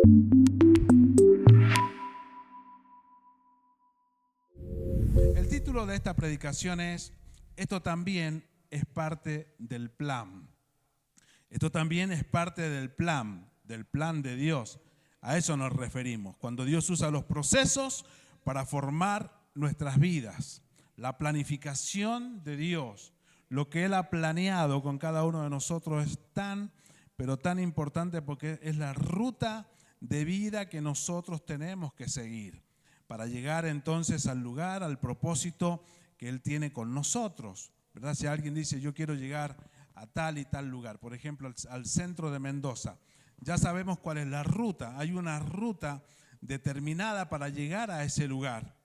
El título de esta predicación es: esto también es parte del plan. Esto también es parte del plan de Dios. A eso nos referimos, cuando Dios usa los procesos para formar nuestras vidas. La planificación de Dios, lo que Él ha planeado con cada uno de nosotros es tan, pero tan importante, porque es la ruta de vida que nosotros tenemos que seguir para llegar entonces al lugar, al propósito que Él tiene con nosotros, ¿verdad? Si alguien dice: yo quiero llegar a tal y tal lugar, por ejemplo al centro de Mendoza, ya sabemos cuál es la ruta. Hay una ruta determinada para llegar a ese lugar.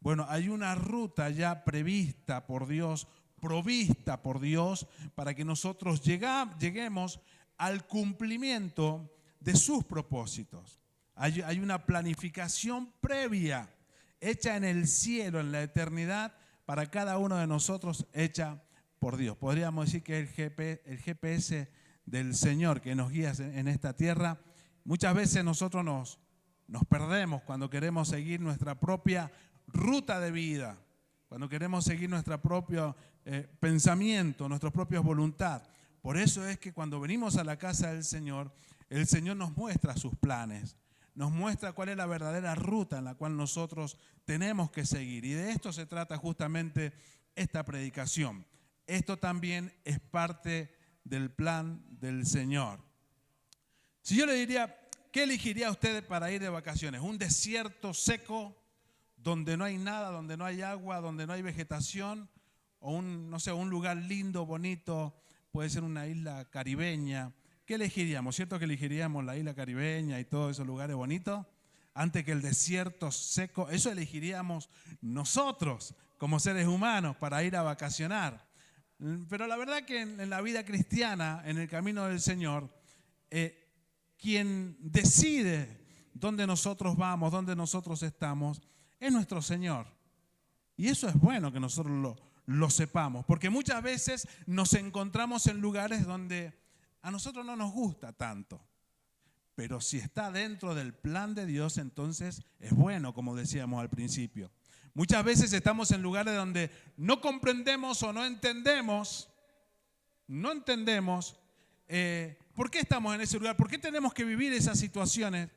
Bueno, hay una ruta ya prevista por Dios, provista por Dios, para que nosotros lleguemos al cumplimiento de sus propósitos. Hay una planificación previa, hecha en el cielo, en la eternidad, para cada uno de nosotros, hecha por Dios. Podríamos decir que el GPS del Señor que nos guía en esta tierra. Muchas veces nosotros nos perdemos cuando queremos seguir nuestra propia ruta de vida, cuando queremos seguir nuestro propio pensamiento, nuestra propia voluntad. Por eso es que cuando venimos a la casa del Señor, el Señor nos muestra sus planes, nos muestra cuál es la verdadera ruta en la cual nosotros tenemos que seguir. Y de esto se trata justamente esta predicación. Esto también es parte del plan del Señor. Si yo le diría: ¿qué elegiría usted para ir de vacaciones? ¿Un desierto seco donde no hay nada, donde no hay agua, donde no hay vegetación? ¿O un lugar lindo, bonito? Puede ser una isla caribeña. ¿Qué elegiríamos? ¿Cierto que elegiríamos la isla caribeña y todos esos lugares bonitos antes que el desierto seco? Eso elegiríamos nosotros como seres humanos para ir a vacacionar. Pero la verdad que en la vida cristiana, en el camino del Señor, quien decide dónde nosotros vamos, dónde nosotros estamos, es nuestro Señor. Y eso es bueno que nosotros lo sepamos, porque muchas veces nos encontramos en lugares donde a nosotros no nos gusta tanto. Pero si está dentro del plan de Dios, entonces es bueno, como decíamos al principio. Muchas veces estamos en lugares donde no comprendemos o no entendemos por qué estamos en ese lugar, por qué tenemos que vivir esas situaciones.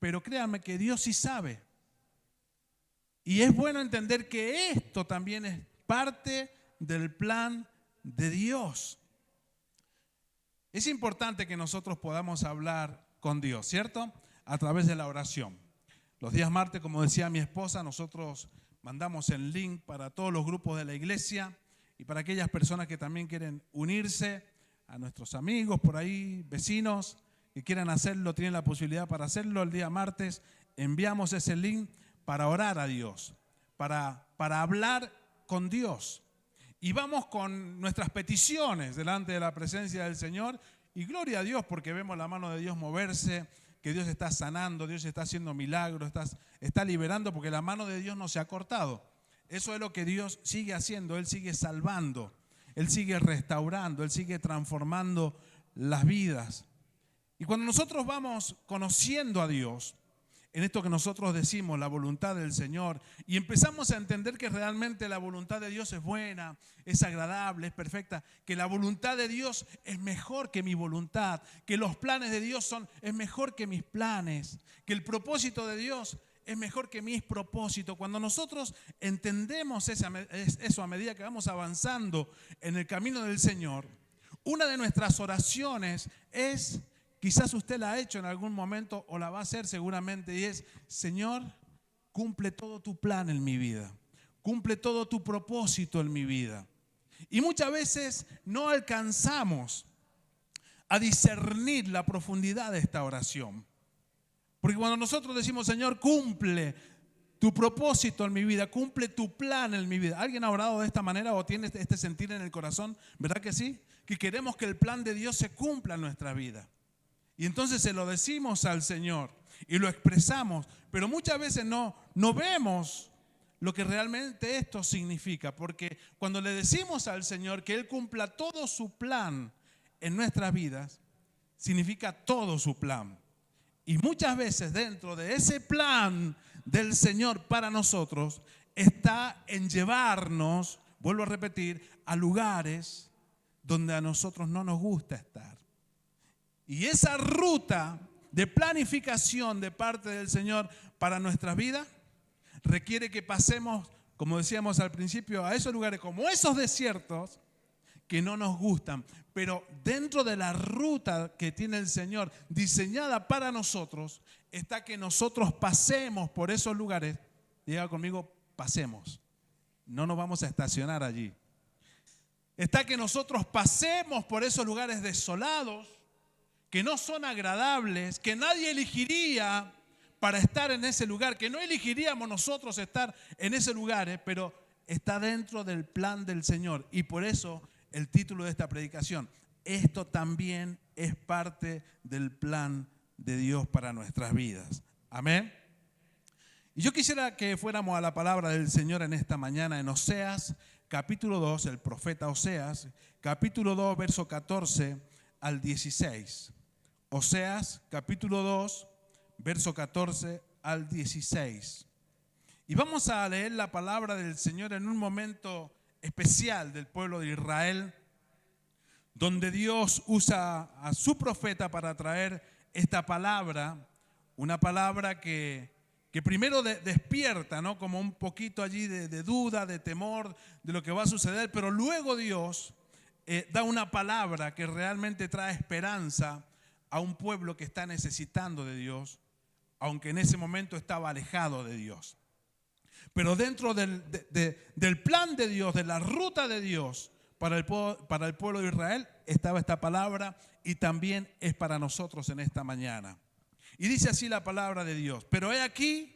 Pero créanme que Dios sí sabe. Y es bueno entender que esto también es parte del plan de Dios. Es importante que nosotros podamos hablar con Dios, ¿cierto? A través de la oración. Los días martes, como decía mi esposa, nosotros mandamos el link para todos los grupos de la iglesia y para aquellas personas que también quieren unirse, a nuestros amigos por ahí, vecinos que quieran hacerlo, tienen la posibilidad para hacerlo. El día martes enviamos ese link para orar a Dios, para hablar con Dios. Y vamos con nuestras peticiones delante de la presencia del Señor. Y gloria a Dios, porque vemos la mano de Dios moverse, que Dios está sanando, Dios está haciendo milagros, está liberando, porque la mano de Dios no se ha cortado. Eso es lo que Dios sigue haciendo. Él sigue salvando, Él sigue restaurando, Él sigue transformando las vidas. Y cuando nosotros vamos conociendo a Dios, en esto que nosotros decimos, la voluntad del Señor, y empezamos a entender que realmente la voluntad de Dios es buena, es agradable, es perfecta, que la voluntad de Dios es mejor que mi voluntad, que los planes de Dios es mejor que mis planes, que el propósito de Dios es mejor que mis propósitos. Cuando nosotros entendemos eso a medida que vamos avanzando en el camino del Señor, una de nuestras oraciones es: quizás usted la ha hecho en algún momento o la va a hacer seguramente, y es: Señor, cumple todo tu plan en mi vida, cumple todo tu propósito en mi vida. Y muchas veces no alcanzamos a discernir la profundidad de esta oración. Porque cuando nosotros decimos: Señor, cumple tu propósito en mi vida, cumple tu plan en mi vida. ¿Alguien ha orado de esta manera o tiene este sentir en el corazón? ¿Verdad que sí? Que queremos que el plan de Dios se cumpla en nuestra vida. Y entonces se lo decimos al Señor y lo expresamos, pero muchas veces no vemos lo que realmente esto significa, porque cuando le decimos al Señor que Él cumpla todo su plan en nuestras vidas, significa todo su plan. Y muchas veces dentro de ese plan del Señor para nosotros está en llevarnos, vuelvo a repetir, a lugares donde a nosotros no nos gusta estar. Y esa ruta de planificación de parte del Señor para nuestras vidas requiere que pasemos, como decíamos al principio, a esos lugares como esos desiertos que no nos gustan. Pero dentro de la ruta que tiene el Señor diseñada para nosotros, está que nosotros pasemos por esos lugares. Diga conmigo, pasemos. No nos vamos a estacionar allí. Está que nosotros pasemos por esos lugares desolados, que no son agradables, que nadie elegiría para estar en ese lugar, que no elegiríamos nosotros estar en ese lugar, pero está dentro del plan del Señor. Y por eso el título de esta predicación, esto también es parte del plan de Dios para nuestras vidas. Amén. Y yo quisiera que fuéramos a la palabra del Señor en esta mañana en Oseas, capítulo 2, el profeta Oseas, capítulo 2, verso 14 al 16. Oseas, capítulo 2, verso 14 al 16. Y vamos a leer la palabra del Señor en un momento especial del pueblo de Israel, donde Dios usa a su profeta para traer esta palabra, una palabra que primero despierta, ¿no? Como un poquito allí de duda, de temor de lo que va a suceder, pero luego Dios da una palabra que realmente trae esperanza a un pueblo que está necesitando de Dios, aunque en ese momento estaba alejado de Dios. Pero dentro del plan de Dios, de la ruta de Dios para el pueblo de Israel, estaba esta palabra y también es para nosotros en esta mañana. Y dice así la palabra de Dios: pero he aquí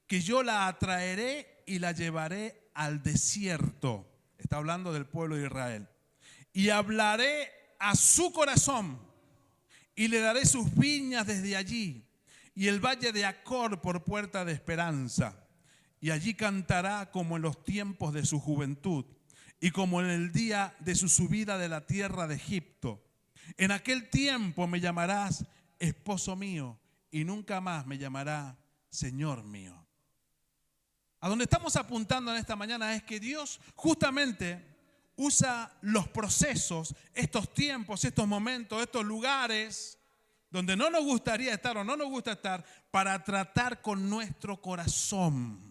que yo la atraeré y la llevaré al desierto. Está hablando del pueblo de Israel. Y hablaré a su corazón y le daré sus viñas desde allí y el valle de Acor por puerta de esperanza. Y allí cantará como en los tiempos de su juventud y como en el día de su subida de la tierra de Egipto. En aquel tiempo me llamarás esposo mío y nunca más me llamará Señor mío. A donde estamos apuntando en esta mañana es que Dios justamente usa los procesos, estos tiempos, estos momentos, estos lugares donde no nos gustaría estar o no nos gusta estar, para tratar con nuestro corazón.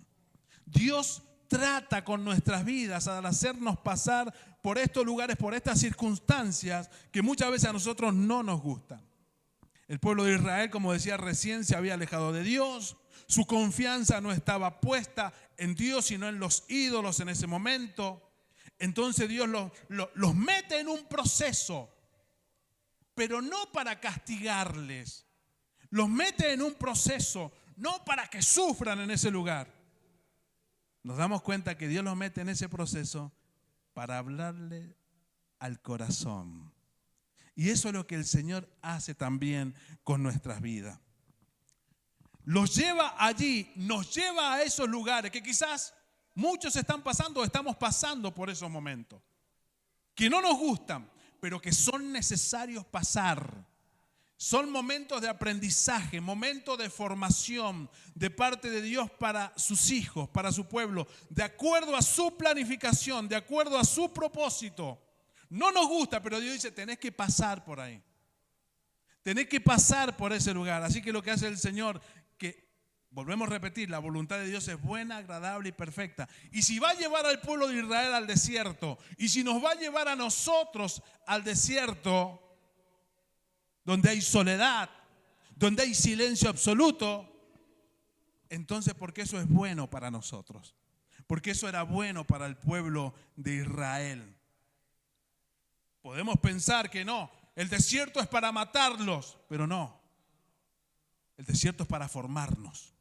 Dios trata con nuestras vidas al hacernos pasar por estos lugares, por estas circunstancias que muchas veces a nosotros no nos gustan. El pueblo de Israel, como decía recién, se había alejado de Dios. Su confianza no estaba puesta en Dios, sino en los ídolos en ese momento. Entonces Dios los mete en un proceso, pero no para castigarles. Los mete en un proceso, no para que sufran en ese lugar. Nos damos cuenta que Dios los mete en ese proceso para hablarle al corazón. Y eso es lo que el Señor hace también con nuestras vidas. Los lleva allí, nos lleva a esos lugares que quizás muchos están pasando o estamos pasando por esos momentos, que no nos gustan, pero que son necesarios pasar. Son momentos de aprendizaje, momentos de formación de parte de Dios para sus hijos, para su pueblo, de acuerdo a su planificación, de acuerdo a su propósito. No nos gusta, pero Dios dice, tenés que pasar por ahí. Tenés que pasar por ese lugar. Así que lo que hace el Señor, que volvemos a repetir, la voluntad de Dios es buena, agradable y perfecta. Y si va a llevar al pueblo de Israel al desierto, y si nos va a llevar a nosotros al desierto, donde hay soledad, donde hay silencio absoluto, entonces porque eso es bueno para nosotros, porque eso era bueno para el pueblo de Israel. Podemos pensar que no, el desierto es para matarlos, pero no, el desierto es para formarnos.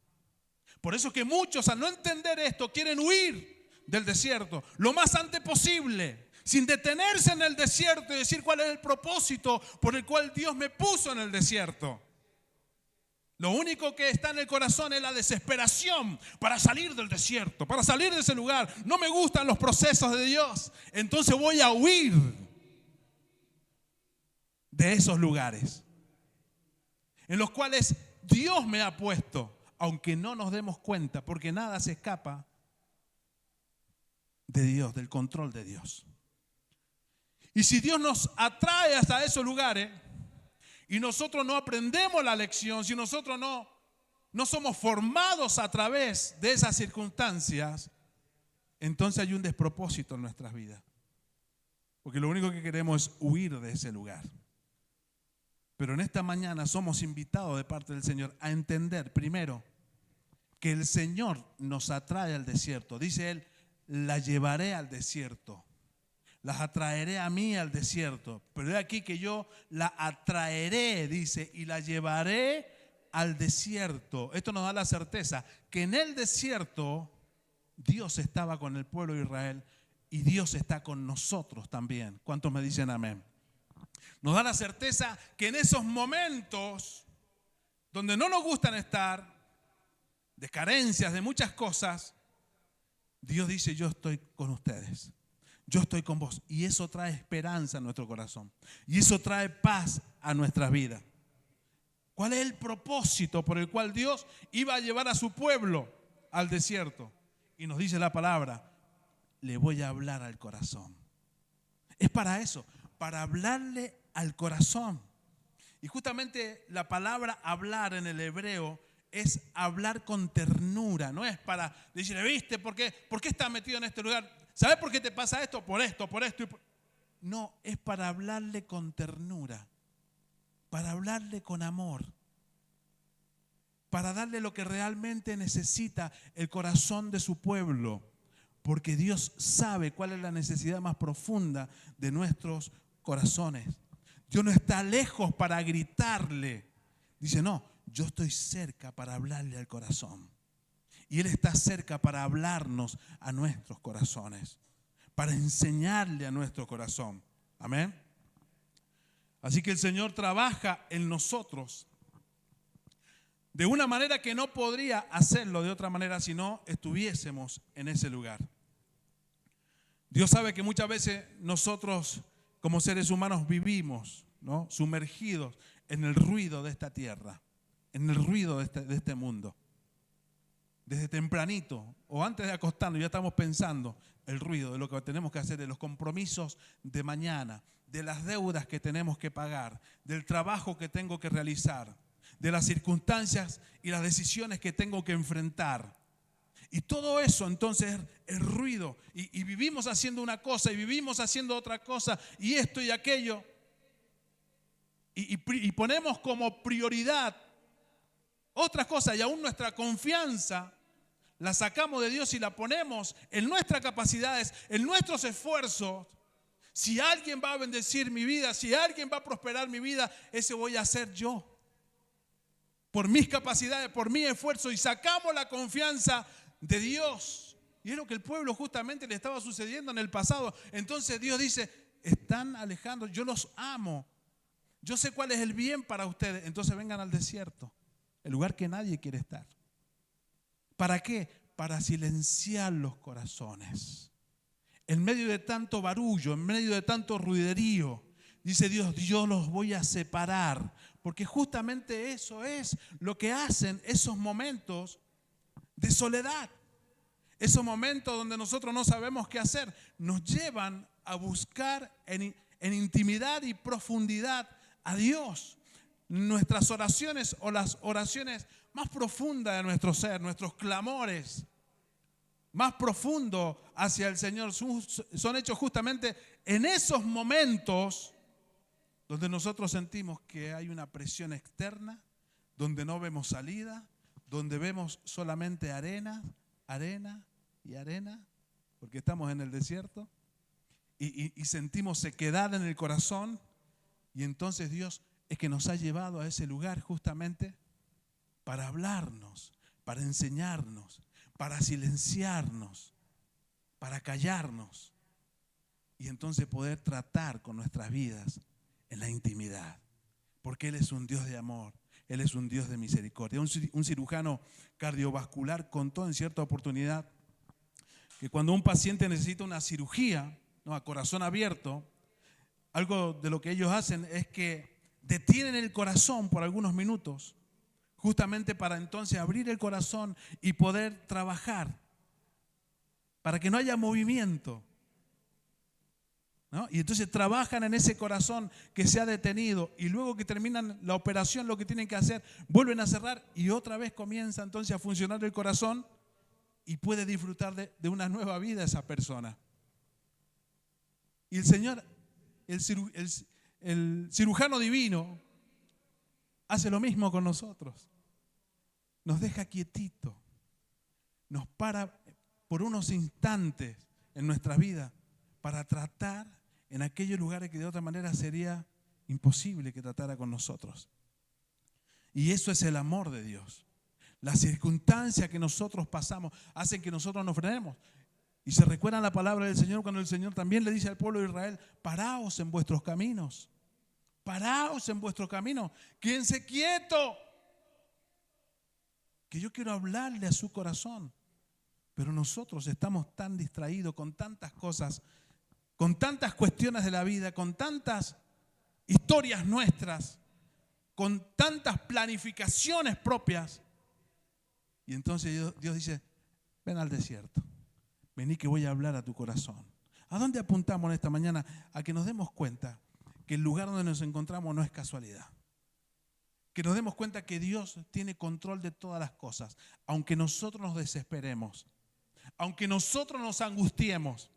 Por eso que muchos, al no entender esto, quieren huir del desierto lo más antes posible, sin detenerse en el desierto y decir cuál es el propósito por el cual Dios me puso en el desierto. Lo único que está en el corazón es la desesperación para salir del desierto, para salir de ese lugar. No me gustan los procesos de Dios, entonces voy a huir de esos lugares en los cuales Dios me ha puesto, aunque no nos demos cuenta, porque nada se escapa de Dios, del control de Dios. Y si Dios nos atrae hasta esos lugares y nosotros no aprendemos la lección, si nosotros no somos formados a través de esas circunstancias, entonces hay un despropósito en nuestras vidas. Porque lo único que queremos es huir de ese lugar. Pero en esta mañana somos invitados de parte del Señor a entender primero que el Señor nos atrae al desierto. Dice Él, la llevaré al desierto. Las atraeré a mí al desierto. Pero he aquí que yo la atraeré, dice, y la llevaré al desierto. Esto nos da la certeza que en el desierto Dios estaba con el pueblo de Israel y Dios está con nosotros también. ¿Cuántos me dicen amén? Nos da la certeza que en esos momentos donde no nos gustan estar, de carencias, de muchas cosas, Dios dice, yo estoy con ustedes. Yo estoy con vos. Y eso trae esperanza a nuestro corazón. Y eso trae paz a nuestras vidas. ¿Cuál es el propósito por el cual Dios iba a llevar a su pueblo al desierto? Y nos dice la palabra, le voy a hablar al corazón. Es para eso, para hablarle al corazón. Y justamente la palabra hablar en el hebreo es hablar con ternura. No es para decirle, ¿viste? ¿Por qué estás metido en este lugar? ¿Sabes por qué te pasa esto? Por esto. No, es para hablarle con ternura, para hablarle con amor, para darle lo que realmente necesita el corazón de su pueblo, porque Dios sabe cuál es la necesidad más profunda de nuestros corazones. Dios no está lejos para gritarle. Dice, no, yo estoy cerca para hablarle al corazón. Y Él está cerca para hablarnos a nuestros corazones, para enseñarle a nuestro corazón. Amén. Así que el Señor trabaja en nosotros de una manera que no podría hacerlo de otra manera si no estuviésemos en ese lugar. Dios sabe que muchas veces nosotros como seres humanos vivimos, ¿no?, sumergidos en el ruido de esta tierra, en el ruido de este mundo. Desde tempranito o antes de acostarnos ya estamos pensando el ruido de lo que tenemos que hacer, de los compromisos de mañana, de las deudas que tenemos que pagar, del trabajo que tengo que realizar, de las circunstancias y las decisiones que tengo que enfrentar. Y todo eso entonces es ruido. Y vivimos haciendo una cosa y vivimos haciendo otra cosa y esto y aquello. Y ponemos como prioridad otras cosas y aún nuestra confianza la sacamos de Dios y la ponemos en nuestras capacidades, en nuestros esfuerzos. Si alguien va a bendecir mi vida, si alguien va a prosperar mi vida, ese voy a ser yo. Por mis capacidades, por mi esfuerzo, y sacamos la confianza de Dios. Y es lo que el pueblo justamente le estaba sucediendo en el pasado. Entonces Dios dice, están alejando, yo los amo. Yo sé cuál es el bien para ustedes. Entonces vengan al desierto, el lugar que nadie quiere estar. ¿Para qué? Para silenciar los corazones. En medio de tanto barullo, en medio de tanto ruiderío, dice Dios, yo los voy a separar. Porque justamente eso es lo que hacen esos momentos de soledad. Esos momentos donde nosotros no sabemos qué hacer, nos llevan a buscar en intimidad y profundidad a Dios. Nuestras oraciones o las oraciones más profundas de nuestro ser, nuestros clamores más profundos hacia el Señor son hechos justamente en esos momentos donde nosotros sentimos que hay una presión externa, donde no vemos salida, donde vemos solamente arena, arena y arena, porque estamos en el desierto, y sentimos sequedad en el corazón, y entonces Dios es que nos ha llevado a ese lugar justamente para hablarnos, para enseñarnos, para silenciarnos, para callarnos, y entonces poder tratar con nuestras vidas en la intimidad, porque Él es un Dios de amor, Él es un Dios de misericordia. Un cirujano cardiovascular contó en cierta oportunidad que cuando un paciente necesita una cirugía, ¿no?, a corazón abierto, algo de lo que ellos hacen es que detienen el corazón por algunos minutos, justamente para entonces abrir el corazón y poder trabajar, para que no haya movimiento, ¿no? Y entonces trabajan en ese corazón que se ha detenido y luego que terminan la operación lo que tienen que hacer, vuelven a cerrar y otra vez comienza entonces a funcionar el corazón y puede disfrutar de una nueva vida esa persona. Y el Señor, el cirujano divino, hace lo mismo con nosotros. Nos deja quietito, nos para por unos instantes en nuestra vida para tratar en aquellos lugares que de otra manera sería imposible que tratara con nosotros. Y eso es el amor de Dios. Las circunstancias que nosotros pasamos hacen que nosotros nos frenemos. Y se recuerda la palabra del Señor cuando el Señor también le dice al pueblo de Israel: paraos en vuestros caminos, paraos en vuestros caminos, quédense quietos, que yo quiero hablarle a su corazón. Pero nosotros estamos tan distraídos con tantas cosas, con tantas cuestiones de la vida, con tantas historias nuestras, con tantas planificaciones propias. Y entonces Dios dice: ven al desierto, vení que voy a hablar a tu corazón. ¿A dónde apuntamos en esta mañana? A que nos demos cuenta que el lugar donde nos encontramos no es casualidad. Que nos demos cuenta que Dios tiene control de todas las cosas. Aunque nosotros nos desesperemos, aunque nosotros nos angustiemos,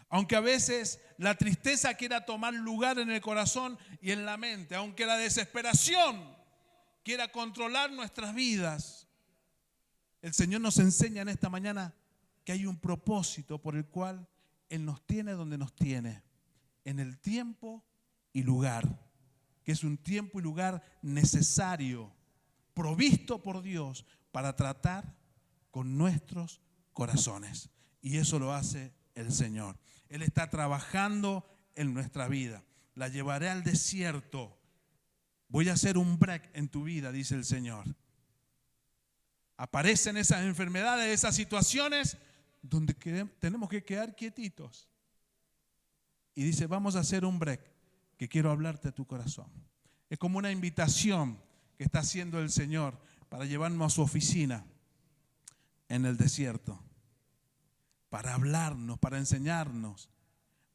aunque a veces la tristeza quiera tomar lugar en el corazón y en la mente, aunque la desesperación quiera controlar nuestras vidas, el Señor nos enseña en esta mañana que hay un propósito por el cual Él nos tiene donde nos tiene, en el tiempo y lugar, que es un tiempo y lugar necesario, provisto por Dios para tratar con nuestros corazones. Y eso lo hace el Señor. Él está trabajando en nuestra vida. La llevaré al desierto. Voy a hacer un break en tu vida, dice el Señor. Aparecen esas enfermedades, esas situaciones donde tenemos que quedar quietitos. Y dice: vamos a hacer un break, que quiero hablarte a tu corazón. Es como una invitación que está haciendo el Señor para llevarnos a su oficina en el desierto, para hablarnos, para enseñarnos,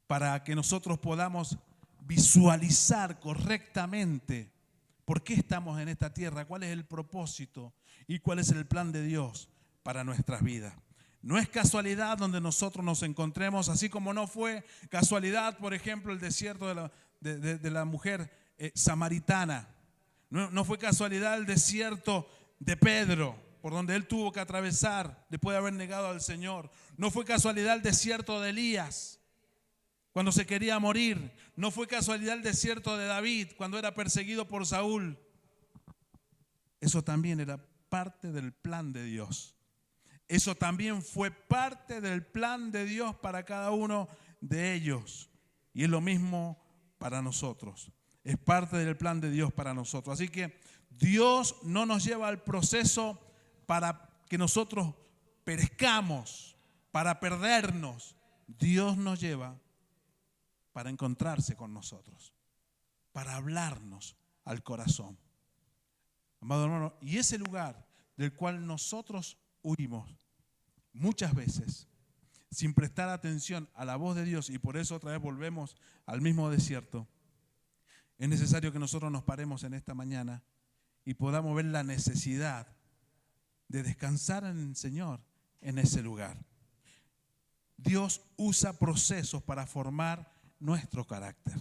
para que nosotros podamos visualizar correctamente por qué estamos en esta tierra, cuál es el propósito y cuál es el plan de Dios para nuestras vidas. No es casualidad donde nosotros nos encontremos, así como no fue casualidad, por ejemplo, el desierto de la mujer samaritana. No fue casualidad el desierto de Pedro, por donde él tuvo que atravesar después de haber negado al Señor. No fue casualidad el desierto de Elías, cuando se quería morir. No fue casualidad el desierto de David, cuando era perseguido por Saúl. Eso también era parte del plan de Dios. Eso también fue parte del plan de Dios para cada uno de ellos. Y es lo mismo para nosotros. Es parte del plan de Dios para nosotros. Así que Dios no nos lleva al proceso para que nosotros perezcamos, para perdernos. Dios nos lleva para encontrarse con nosotros, para hablarnos al corazón. Amado hermano, y ese lugar del cual nosotros huimos muchas veces sin prestar atención a la voz de Dios, y por eso otra vez volvemos al mismo desierto, es necesario que nosotros nos paremos en esta mañana y podamos ver la necesidad de descansar en el Señor en ese lugar. Dios usa procesos para formar nuestro carácter.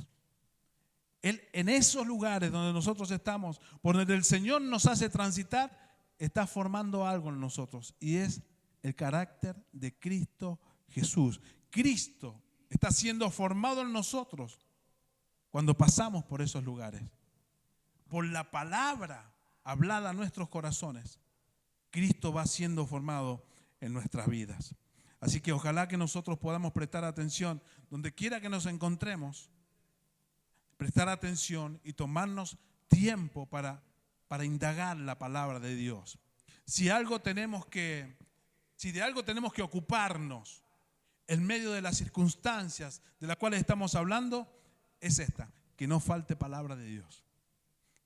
Él, en esos lugares donde nosotros estamos, por donde el Señor nos hace transitar, está formando algo en nosotros, y es el carácter de Cristo Jesús. Cristo está siendo formado en nosotros cuando pasamos por esos lugares. Por la palabra hablada a nuestros corazones, Cristo va siendo formado en nuestras vidas. Así que ojalá que nosotros podamos prestar atención donde quiera que nos encontremos, prestar atención y tomarnos tiempo para indagar la palabra de Dios. Si de algo tenemos que ocuparnos en medio de las circunstancias de las cuales estamos hablando, es esta: que no falte palabra de Dios.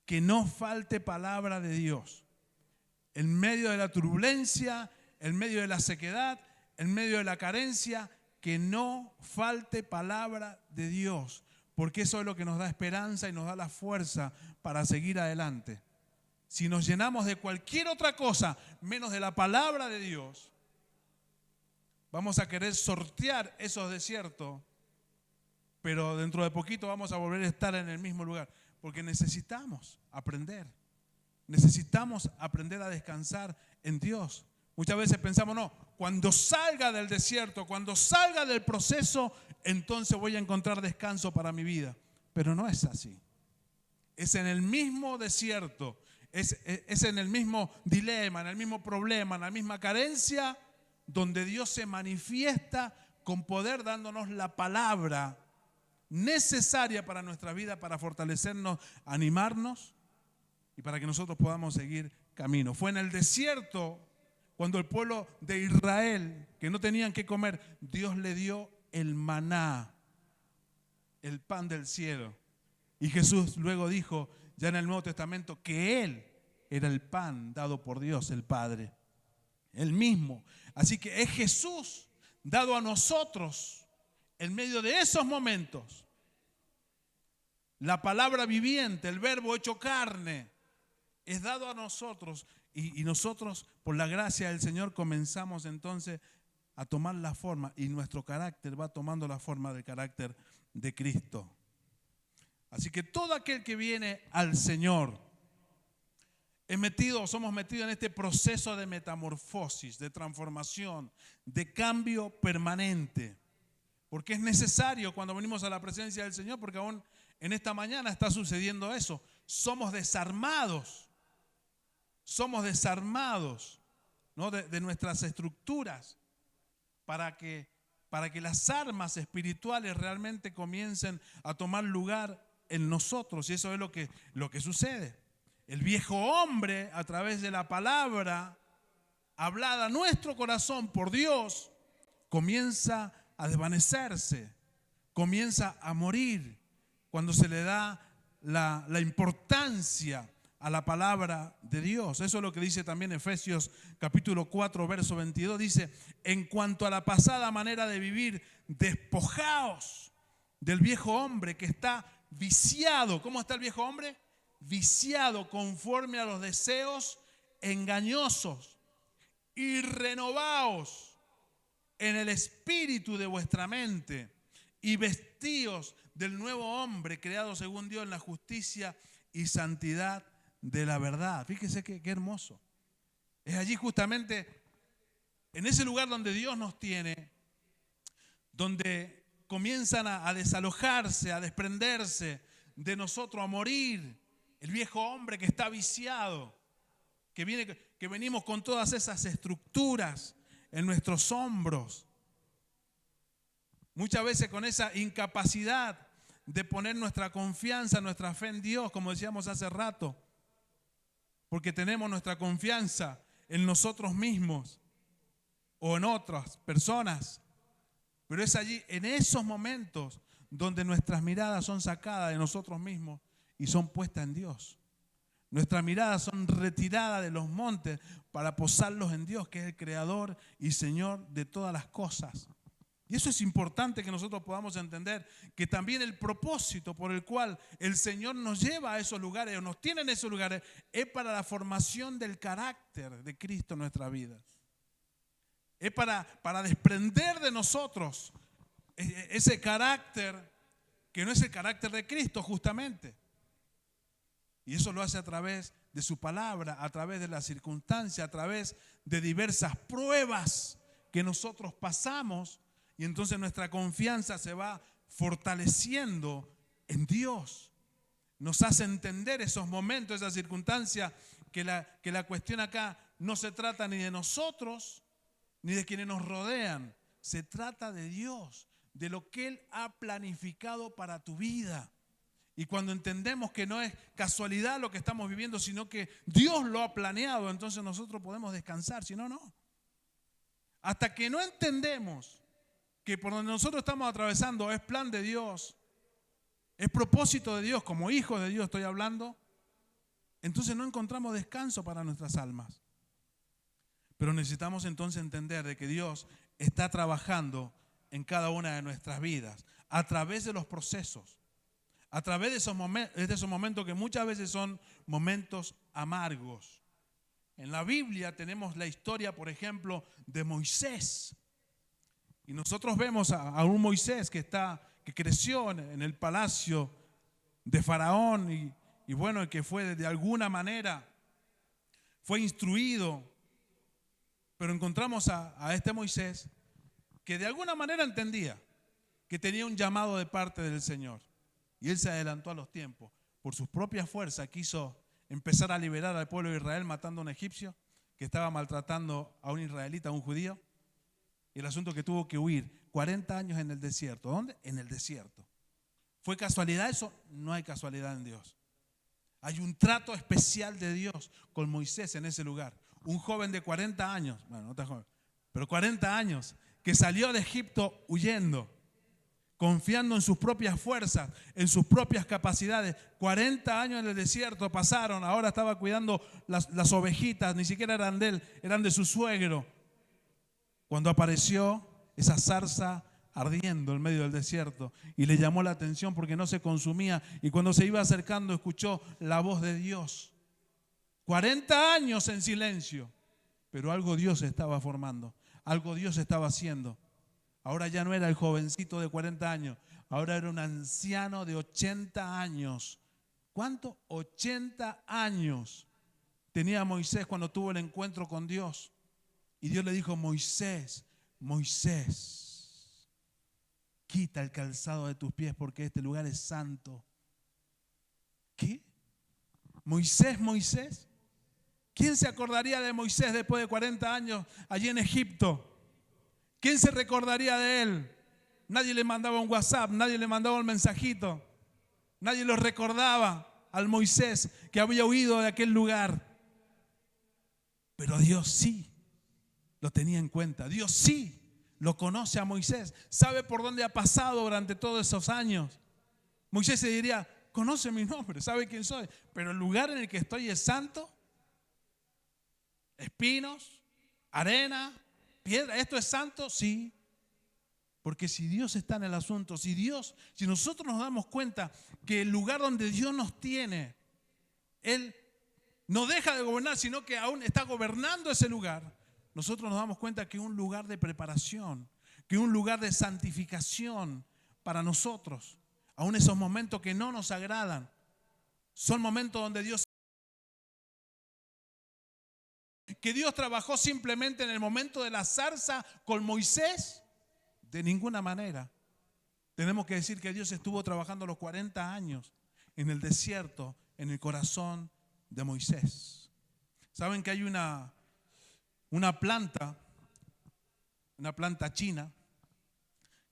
que no falte palabra de Dios. En medio de la turbulencia, en medio de la sequedad, en medio de la carencia, que no falte palabra de Dios, porque eso es lo que nos da esperanza y nos da la fuerza para seguir adelante. Si nos llenamos de cualquier otra cosa menos de la palabra de Dios, vamos a querer sortear esos desiertos, pero dentro de poquito vamos a volver a estar en el mismo lugar, porque necesitamos aprender a descansar en Dios. Muchas veces pensamos, no, cuando salga del desierto, cuando salga del proceso, entonces voy a encontrar descanso para mi vida. Pero no es así. Es en el mismo desierto, es en el mismo dilema, en el mismo problema, en la misma carencia, donde Dios se manifiesta con poder, dándonos la palabra necesaria para nuestra vida, para fortalecernos, animarnos y para que nosotros podamos seguir camino. Fue en el desierto cuando el pueblo de Israel, que no tenían que comer, Dios le dio el maná, el pan del cielo. Y Jesús luego dijo, ya en el Nuevo Testamento, que Él era el pan dado por Dios, el Padre. Él mismo. Así que es Jesús dado a nosotros en medio de esos momentos. La palabra viviente, el verbo hecho carne, es dado a nosotros. Y nosotros, por la gracia del Señor, comenzamos entonces a tomar la forma, y nuestro carácter va tomando la forma del carácter de Cristo. Así que todo aquel que viene al Señor somos metidos en este proceso de metamorfosis, de transformación, de cambio permanente. Porque es necesario cuando venimos a la presencia del Señor, porque aún en esta mañana está sucediendo eso. Somos desarmados, ¿no? de nuestras estructuras para que las armas espirituales realmente comiencen a tomar lugar en nosotros. Y eso es lo que sucede. El viejo hombre, a través de la palabra hablada a nuestro corazón por Dios, comienza a desvanecerse, comienza a morir cuando se le da la importancia a la palabra de Dios. Eso es lo que dice también Efesios capítulo 4, verso 22. Dice, en cuanto a la pasada manera de vivir, despojaos del viejo hombre que está viciado. ¿Cómo está el viejo hombre? Viciado conforme a los deseos engañosos, y renovaos en el espíritu de vuestra mente, y vestíos del nuevo hombre creado según Dios en la justicia y santidad de la verdad. Fíjese qué hermoso. Es allí justamente, en ese lugar donde Dios nos tiene, donde comienzan a desalojarse, a desprenderse de nosotros, a morir el viejo hombre que está viciado, que venimos con todas esas estructuras en nuestros hombros. Muchas veces con esa incapacidad de poner nuestra confianza, nuestra fe en Dios, como decíamos hace rato, porque tenemos nuestra confianza en nosotros mismos o en otras personas. Pero es allí, en esos momentos, donde nuestras miradas son sacadas de nosotros mismos y son puestas en Dios. Nuestras miradas son retiradas de los montes para posarlos en Dios, que es el creador y Señor de todas las cosas. Y eso es importante que nosotros podamos entender, que también el propósito por el cual el Señor nos lleva a esos lugares o nos tiene en esos lugares es para la formación del carácter de Cristo en nuestra vida. Es para desprender de nosotros ese carácter que no es el carácter de Cristo justamente. Y eso lo hace a través de su palabra, a través de las circunstancias, a través de diversas pruebas que nosotros pasamos. Y entonces nuestra confianza se va fortaleciendo en Dios. Nos hace entender esos momentos, esas circunstancias, que la cuestión acá no se trata ni de nosotros, ni de quienes nos rodean. Se trata de Dios, de lo que Él ha planificado para tu vida. Y cuando entendemos que no es casualidad lo que estamos viviendo, sino que Dios lo ha planeado, entonces nosotros podemos descansar, si no, no. Hasta que no entendemos que por donde nosotros estamos atravesando es plan de Dios, es propósito de Dios, como hijos de Dios estoy hablando, entonces no encontramos descanso para nuestras almas. Pero necesitamos entonces entender de que Dios está trabajando en cada una de nuestras vidas a través de los procesos, a través de esos momentos que muchas veces son momentos amargos. En la Biblia tenemos la historia, por ejemplo, de Moisés. Y nosotros vemos a un Moisés que creció en el palacio de Faraón y bueno, que fue de alguna manera, fue instruido. Pero encontramos a este Moisés que de alguna manera entendía que tenía un llamado de parte del Señor. Y él se adelantó a los tiempos. Por sus propias fuerzas quiso empezar a liberar al pueblo de Israel matando a un egipcio que estaba maltratando a un israelita, a un judío. Y el asunto que tuvo que huir 40 años en el desierto. ¿Dónde? En el desierto. ¿Fue casualidad eso? No hay casualidad en Dios. Hay un trato especial de Dios con Moisés en ese lugar. Un joven de 40 años, bueno, no tan joven, pero 40 años, que salió de Egipto huyendo, confiando en sus propias fuerzas, en sus propias capacidades. 40 años en el desierto pasaron, ahora estaba cuidando las ovejitas, ni siquiera eran de él, eran de su suegro. Cuando apareció esa zarza ardiendo en medio del desierto y le llamó la atención porque no se consumía, y cuando se iba acercando escuchó la voz de Dios. 40 años en silencio, pero algo Dios estaba formando, algo Dios estaba haciendo. Ahora ya no era el jovencito de 40 años, ahora era un anciano de 80 años. ¿Cuánto? 80 años tenía Moisés cuando tuvo el encuentro con Dios. Y Dios le dijo: Moisés, Moisés, quita el calzado de tus pies porque este lugar es santo. ¿Qué? Moisés, Moisés. ¿Quién se acordaría de Moisés después de 40 años allí en Egipto? ¿Quién se recordaría de él? Nadie le mandaba un WhatsApp, nadie le mandaba un mensajito. Nadie lo recordaba al Moisés que había huido de aquel lugar. Pero Dios sí lo tenía en cuenta. Dios sí lo conoce a Moisés. Sabe por dónde ha pasado durante todos esos años. Moisés se diría: conoce mi nombre, sabe quién soy. Pero el lugar en el que estoy es santo. Espinos, arena, piedra. ¿Esto es santo? Sí. Porque si Dios está en el asunto, si nosotros nos damos cuenta que el lugar donde Dios nos tiene, Él no deja de gobernar, sino que aún está gobernando ese lugar, nosotros nos damos cuenta que es un lugar de preparación, que es un lugar de santificación para nosotros. Aún esos momentos que no nos agradan, son momentos donde Dios trabajó simplemente en el momento de la zarza con Moisés. De ninguna manera. Tenemos que decir que Dios estuvo trabajando los 40 años en el desierto, en el corazón de Moisés. ¿Saben que hay una planta china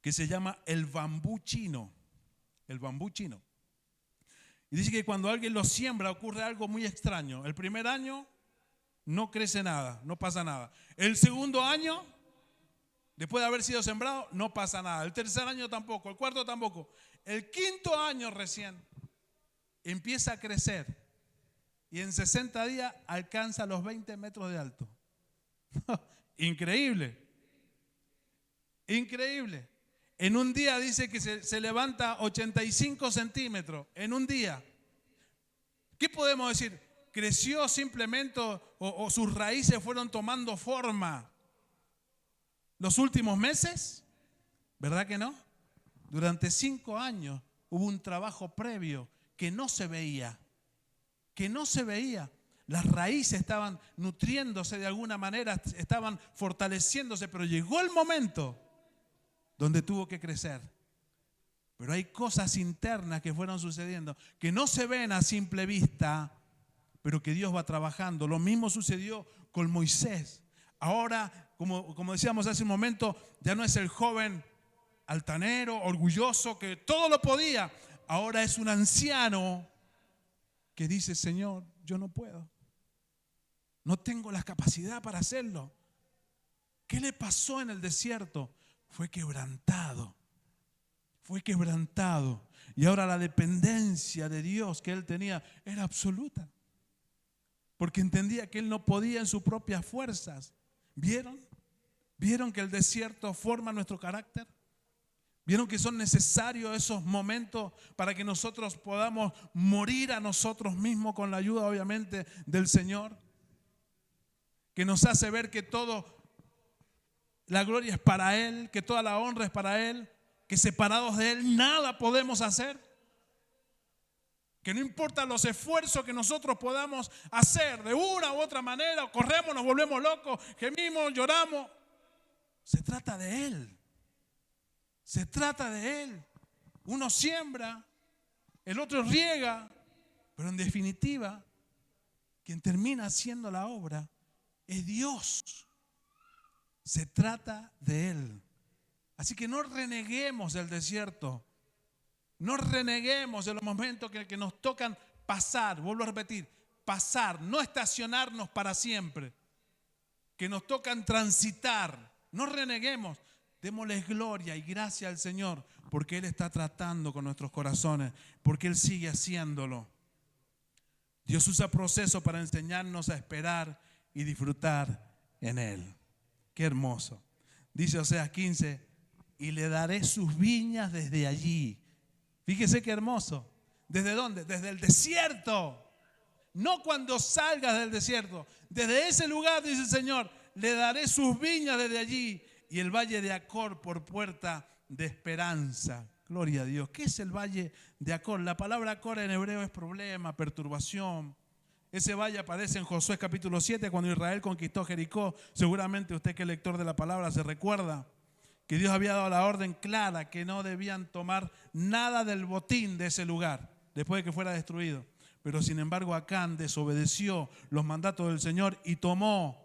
que se llama el bambú chino? El bambú chino. Y dice que cuando alguien lo siembra ocurre algo muy extraño. El primer año no crece nada, no pasa nada. El segundo año, después de haber sido sembrado, no pasa nada. El tercer año tampoco, el cuarto tampoco. El quinto año recién empieza a crecer y en 60 días alcanza los 20 metros de alto. Increíble, increíble. En un día dice que se levanta 85 centímetros, en un día. ¿Qué podemos decir? ¿Creció simplemente o sus raíces fueron tomando forma los últimos meses? ¿Verdad que no? Durante 5 años hubo un trabajo previo que no se veía. Las raíces estaban nutriéndose de alguna manera, estaban fortaleciéndose, pero llegó el momento donde tuvo que crecer. Pero hay cosas internas que fueron sucediendo que no se ven a simple vista, pero que Dios va trabajando. Lo mismo sucedió con Moisés. Ahora, como decíamos hace un momento, ya no es el joven altanero, orgulloso, que todo lo podía. Ahora es un anciano que dice: Señor, yo no puedo. No tengo la capacidad para hacerlo. ¿Qué le pasó en el desierto? Fue quebrantado. Y ahora la dependencia de Dios que él tenía era absoluta. porque entendía que él no podía en sus propias fuerzas. ¿Vieron? ¿Vieron que el desierto forma nuestro carácter? ¿Vieron que son necesarios esos momentos para que nosotros podamos morir a nosotros mismos con la ayuda, obviamente, del Señor? Que nos hace ver que toda la gloria es para Él, que toda la honra es para Él, que separados de Él nada podemos hacer. Que no importa los esfuerzos que nosotros podamos hacer de una u otra manera, corremos, nos volvemos locos, gemimos, lloramos. Se trata de Él. Se trata de Él. Uno siembra, el otro riega, pero en definitiva, quien termina haciendo la obra es Dios. Se trata de Él. Así que no reneguemos del desierto. No reneguemos de los momentos que nos tocan pasar. Vuelvo a repetir, pasar, no estacionarnos para siempre. Que nos tocan transitar. No reneguemos. Démosles gloria y gracia al Señor porque Él está tratando con nuestros corazones, porque Él sigue haciéndolo. Dios usa procesos para enseñarnos a esperar y disfrutar en Él. Qué hermoso. Dice Oseas 15, y le daré sus viñas desde allí. Fíjese qué hermoso. ¿Desde dónde? Desde el desierto. No cuando salgas del desierto. Desde ese lugar, dice el Señor, le daré sus viñas desde allí. Y el valle de Acor por puerta de esperanza. Gloria a Dios. ¿Qué es el valle de Acor? La palabra Acor en hebreo es problema, perturbación. Ese valle aparece en Josué capítulo 7 cuando Israel conquistó Jericó. Seguramente usted que es lector de la palabra se recuerda que Dios había dado la orden clara que no debían tomar nada del botín de ese lugar después de que fuera destruido. Pero sin embargo Acán desobedeció los mandatos del Señor y tomó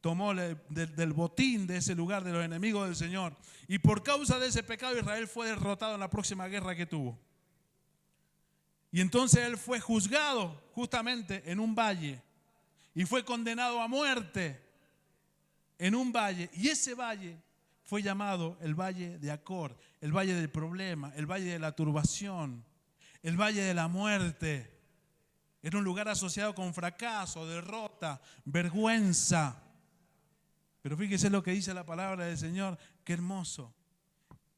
del botín de ese lugar, de los enemigos del Señor. Y por causa de ese pecado Israel fue derrotado en la próxima guerra que tuvo. Y entonces él fue juzgado justamente en un valle y fue condenado a muerte en un valle. Y ese valle fue llamado el valle de Acor, el valle del problema, el valle de la turbación, el valle de la muerte. Era un lugar asociado con fracaso, derrota, vergüenza. Pero fíjese lo que dice la palabra del Señor, qué hermoso.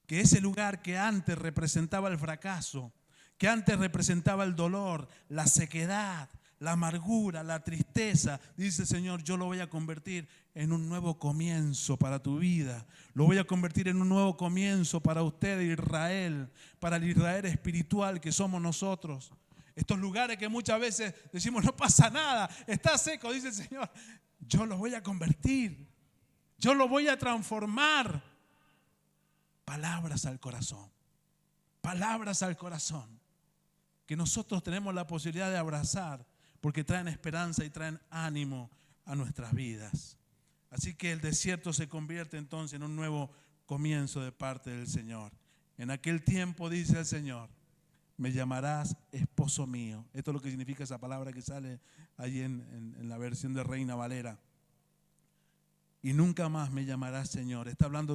Que ese lugar que antes representaba el fracaso, que antes representaba el dolor, la sequedad, la amargura, la tristeza, dice el Señor, yo lo voy a convertir en un nuevo comienzo para tu vida. Lo voy a convertir en un nuevo comienzo para usted, Israel, para el Israel espiritual que somos nosotros. Estos lugares que muchas veces decimos no pasa nada, está seco, dice el Señor, yo lo voy a convertir. Yo lo voy a transformar. Palabras al corazón. Palabras al corazón. Que nosotros tenemos la posibilidad de abrazar porque traen esperanza y traen ánimo a nuestras vidas. Así que el desierto se convierte entonces en un nuevo comienzo de parte del Señor. En aquel tiempo, dice el Señor, me llamarás esposo mío. Esto es lo que significa esa palabra que sale allí en la versión de Reina Valera. Y nunca más me llamarás Señor. Está hablando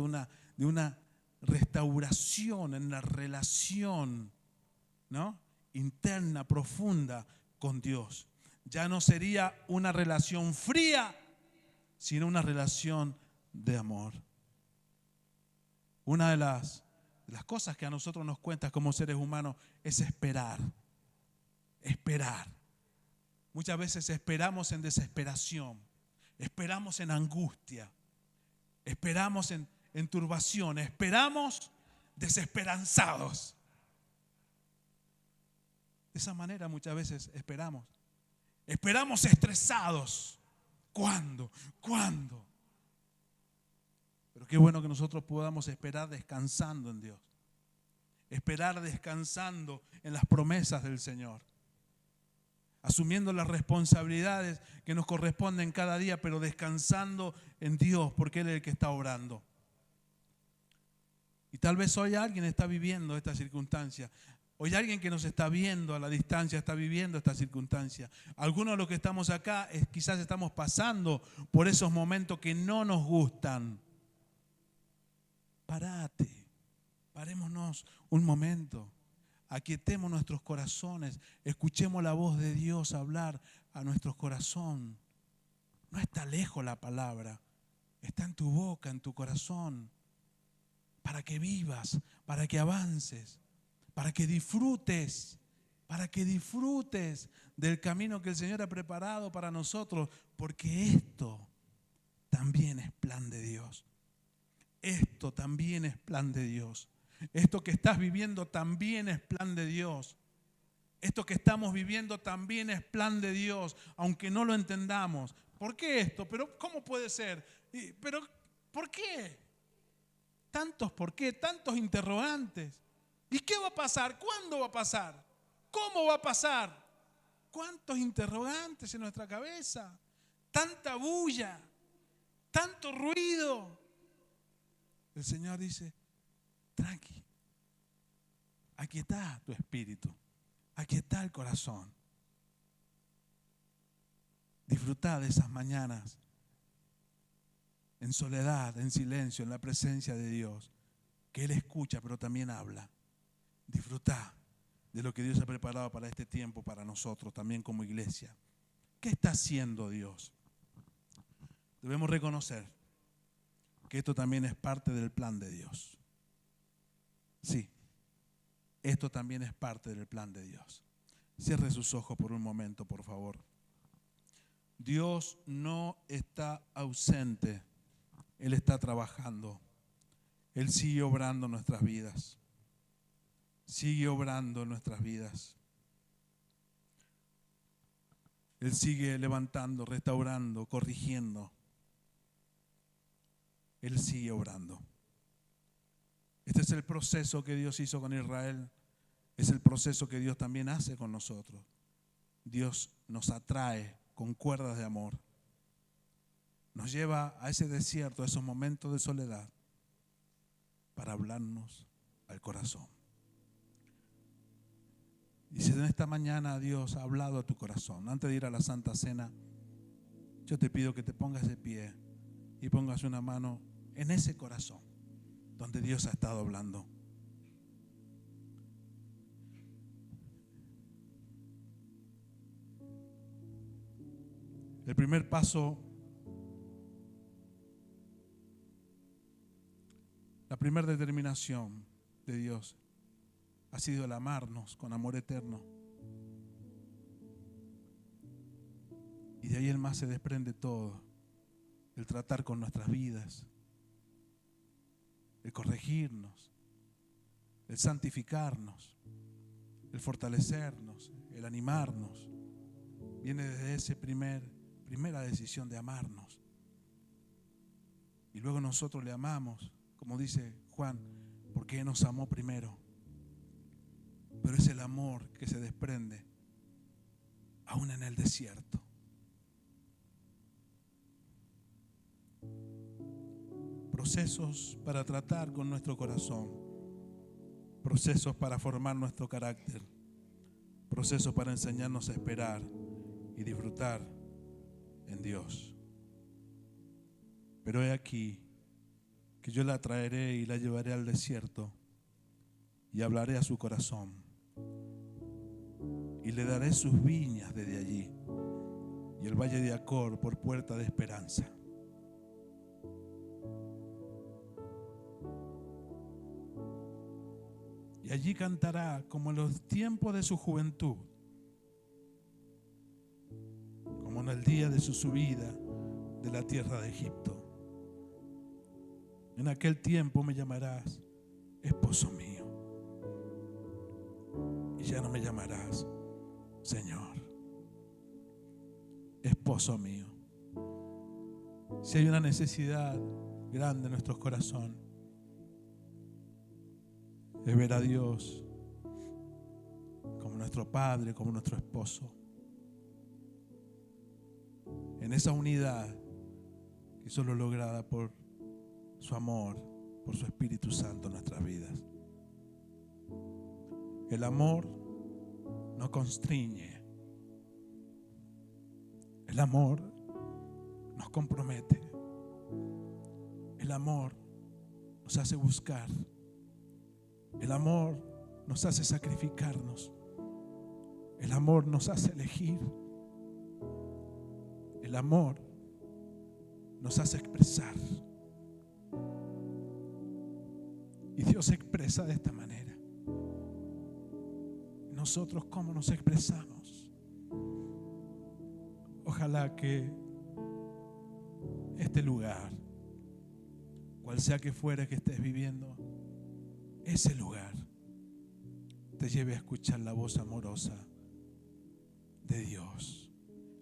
de una restauración en la relación, ¿no?, interna, profunda con Dios. Ya no sería una relación fría, sino una relación de amor. Una de las cosas que a nosotros nos cuenta como seres humanos es esperar. Esperar. Muchas veces esperamos en desesperación. Esperamos en angustia, esperamos en turbación, esperamos desesperanzados. De esa manera muchas veces esperamos. Esperamos estresados. ¿Cuándo? ¿Cuándo? Pero qué bueno que nosotros podamos esperar descansando en Dios. Esperar descansando en las promesas del Señor. Asumiendo las responsabilidades que nos corresponden cada día, pero descansando en Dios, porque Él es el que está obrando. Y tal vez hoy alguien está viviendo esta circunstancia. Hoy alguien que nos está viendo a la distancia está viviendo esta circunstancia. Algunos de los que estamos acá quizás estamos pasando por esos momentos que no nos gustan. Parate, parémonos un momento. Aquietemos nuestros corazones, escuchemos la voz de Dios hablar a nuestro corazón. No está lejos la palabra, está en tu boca, en tu corazón, para que vivas, para que avances, para que disfrutes del camino que el Señor ha preparado para nosotros, porque esto también es plan de Dios. Esto también es plan de Dios. Esto que estás viviendo también es plan de Dios. Esto que estamos viviendo también es plan de Dios, aunque no lo entendamos. ¿Por qué esto? ¿Pero cómo puede ser? ¿Pero por qué? Tantos por qué, tantos interrogantes. ¿Y qué va a pasar? ¿Cuándo va a pasar? ¿Cómo va a pasar? ¿Cuántos interrogantes en nuestra cabeza? Tanta bulla, tanto ruido. El Señor dice, tranqui, aquí está tu espíritu, aquí está el corazón. Disfrutá de esas mañanas en soledad, en silencio, en la presencia de Dios, que Él escucha pero también habla. Disfrutá de lo que Dios ha preparado para este tiempo, para nosotros, también como iglesia. ¿Qué está haciendo Dios? Debemos reconocer que esto también es parte del plan de Dios. Sí, esto también es parte del plan de Dios. Cierre sus ojos por un momento, por favor. Dios no está ausente, Él está trabajando. Él sigue obrando en nuestras vidas. Sigue obrando en nuestras vidas. Él sigue levantando, restaurando, corrigiendo. Él sigue obrando. Este es el proceso que Dios hizo con Israel. Es el proceso que Dios también hace con nosotros. Dios nos atrae con cuerdas de amor. Nos lleva a ese desierto, a esos momentos de soledad, para hablarnos al corazón. Y si en esta mañana Dios ha hablado a tu corazón, antes de ir a la Santa Cena, yo te pido que te pongas de pie y pongas una mano en ese corazón donde Dios ha estado hablando. El primer paso, la primera determinación de Dios ha sido el amarnos con amor eterno. Y de ahí en más se desprende todo. El tratar con nuestras vidas, el corregirnos, el santificarnos, el fortalecernos, el animarnos. Viene desde esa primera decisión de amarnos. Y luego nosotros le amamos, como dice Juan, porque Él nos amó primero. Pero es el amor que se desprende aún en el desierto. Procesos para tratar con nuestro corazón, procesos para formar nuestro carácter, procesos para enseñarnos a esperar y disfrutar en Dios. Pero he aquí que yo la traeré y la llevaré al desierto y hablaré a su corazón y le daré sus viñas desde allí y el valle de Acor por puerta de esperanza. Y allí cantará como en los tiempos de su juventud, como en el día de su subida de la tierra de Egipto. En aquel tiempo me llamarás esposo mío. Y ya no me llamarás Señor. Esposo mío. Si hay una necesidad grande en nuestros corazones, es ver a Dios como nuestro Padre, como nuestro esposo. En esa unidad que solo lograda por su amor, por su Espíritu Santo en nuestras vidas. El amor no constriñe. El amor nos compromete. El amor nos hace buscar. El amor nos hace sacrificarnos. El amor nos hace elegir. El amor nos hace expresar. Y Dios se expresa de esta manera. Nosotros, ¿cómo nos expresamos? Ojalá que este lugar, cual sea que fuera que estés viviendo, ese lugar te lleve a escuchar la voz amorosa de Dios,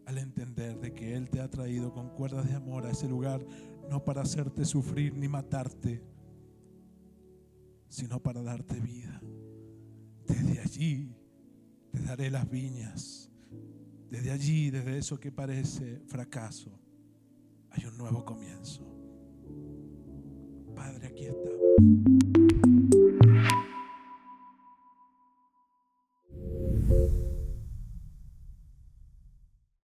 al entender de que Él te ha traído con cuerdas de amor a ese lugar, no para hacerte sufrir ni matarte, sino para darte vida. Desde allí te daré las viñas. Desde allí, desde eso que parece fracaso, hay un nuevo comienzo. Padre, aquí estamos.